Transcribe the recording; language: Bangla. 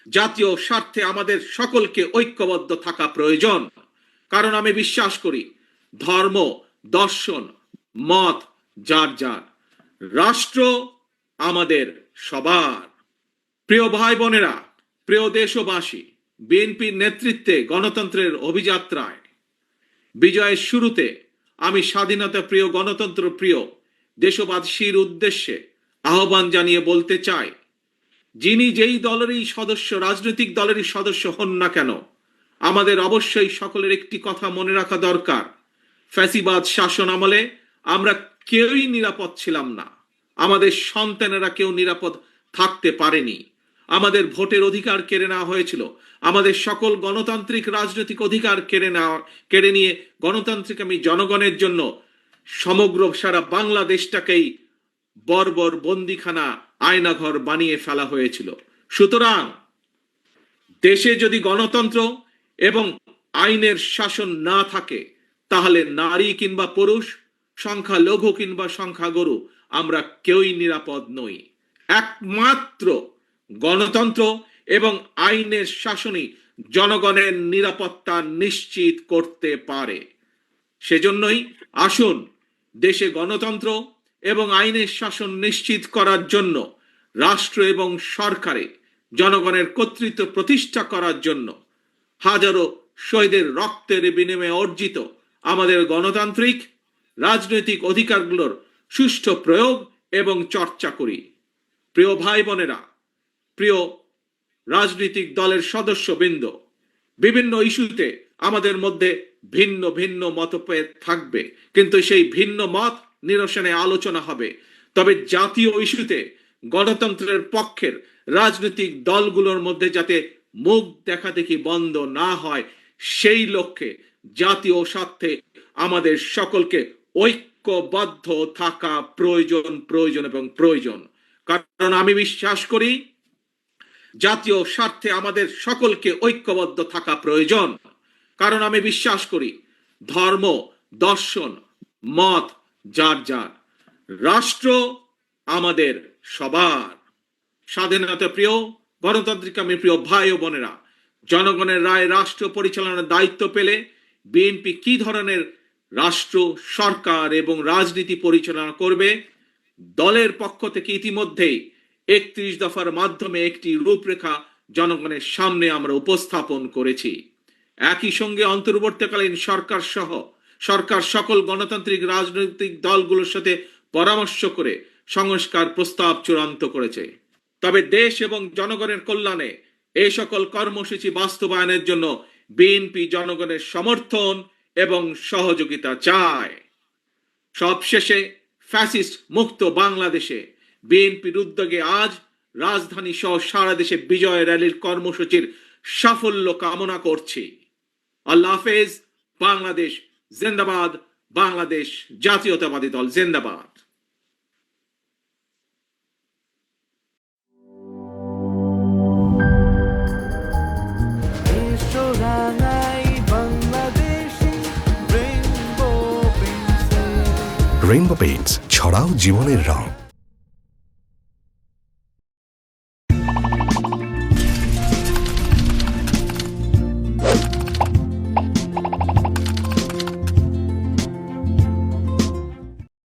জাতীয় স্বার্থে আমাদের সকলকে ঐক্যবদ্ধ থাকা প্রয়োজন। কারণ আমি বিশ্বাস করি ধর্ম, দর্শন, মত যার যার, রাষ্ট্র আমাদের সবার। প্রিয় ভাই বোনেরা, প্রিয় দেশবাসী, বিএনপির নেতৃত্বে গণতন্ত্রের অভিযাত্রায় বিজয়ের শুরুতে আমি স্বাধীনতা প্রিয়, গণতন্ত্র প্রিয় দেশবাসীর উদ্দেশ্যে আহ্বান জানিয়ে বলতে চাই, যিনি যেই দলেরই সদস্য, রাজনৈতিক দলেরই সদস্য হন না কেন, আমাদের অবশ্যই সকলের একটি কথা মনে রাখা দরকার। ফ্যাসিবাদ শাসন আমলে আমরা কেউই নিরাপদ ছিলাম না। আমাদের সন্তানেরা কেউ নিরাপদ থাকতে পারেনি। আমাদের ভোটের অধিকার কেড়ে নেওয়া হয়েছিল। আমাদের সকল গণতান্ত্রিক রাজনৈতিক অধিকার কেড়ে নিয়ে গণতান্ত্রিক আমি জনগণের জন্য সমগ্র সারা বাংলাদেশটাকেই বর্বর বন্দিখানা, আয়নাঘর বানিয়ে ফেলা হয়েছিল। সুতরাং দেশে যদি গণতন্ত্র এবং আইনের শাসন না থাকে, তাহলে নারী কিংবা পুরুষ, সংখ্যালঘু কিংবা সংখ্যাগুরু, আমরা কেউই নিরাপদ নই। একমাত্র গণতন্ত্র এবং আইনের শাসনই জনগণের নিরাপত্তা নিশ্চিত করতে পারে। সেজন্যই আসুন দেশে গণতন্ত্র এবং আইনের শাসন নিশ্চিত করার জন্য, রাষ্ট্র এবং সরকারে জনগণের কর্তৃত্ব প্রতিষ্ঠা করার জন্য হাজারো শহীদের রক্তের বিনিময়ে অর্জিত আমাদের গণতান্ত্রিক রাজনৈতিক অধিকারগুলোর সুষ্ঠু প্রয়োগ এবং চর্চা করি। প্রিয় ভাই বোনেরা, প্রিয় রাজনৈতিক দলের সদস্যবৃন্দ, বিভিন্ন ইস্যুতে আমাদের মধ্যে ভিন্ন ভিন্ন মতভেদ থাকবে, কিন্তু সেই ভিন্ন মত নিরসনে আলোচনা হবে। তবে জাতীয় ইস্যুতে গণতন্ত্রের পক্ষের রাজনৈতিক দলগুলোর মধ্যে যাতে মুখ দেখাদেখি বন্ধ না হয়, সেই লক্ষ্যে জাতীয় স্বার্থে আমাদের সকলকে ঐক্যবদ্ধ থাকা প্রয়োজন প্রয়োজন এবং প্রয়োজন। কারণ আমি বিশ্বাস করি জাতীয় স্বার্থে আমাদের সকলকে ঐক্যবদ্ধ থাকা প্রয়োজন। কারণ আমি বিশ্বাস করি ধর্ম, দর্শন, মত যার যার, রাষ্ট্র আমাদের সবার। স্বাধীনতা প্রিয়, গণতান্ত্রিক আমি প্রিয় ভাই ও বোনেরা, জনগণের রায় রাষ্ট্র পরিচালনার দায়িত্ব পেলে বিএনপি কি ধরনের রাষ্ট্র, সরকার এবং রাজনীতি পরিচালনা করবে, দলের পক্ষ থেকে ইতিমধ্যেই 31 দফার মাধ্যমে একটি রূপরেখা জনগণের সামনে আমরা উপস্থাপন করেছি। একই সঙ্গে অন্তর্বর্তীকালীন সরকার সকল গণতান্ত্রিক রাজনৈতিক দলগুলোর সাথে পরামর্শ করে সংস্কার প্রস্তাব চূড়ান্ত করেছে। তবে দেশ এবং জনগণের কল্যাণে এই সকল কর্মসূচি বাস্তবায়নের জন্য বিএনপি জনগণের সমর্থন এবং সহযোগিতা চায়। সবশেষে ফ্যাসিস্ট মুক্ত বাংলাদেশে বিএনপির উদ্যোগে আজ রাজধানী সহ সারা দেশে বিজয় র্যালির কর্মসূচির সাফল্য কামনা করছি। আল্লাহ হাফেজ। বাংলাদেশ জিন্দাবাদ। বাংলাদেশ জাতীয়তাবাদী দল জিন্দাবাদ। রেইনবো পেইন্টস, ছড়াও জীবনের রং।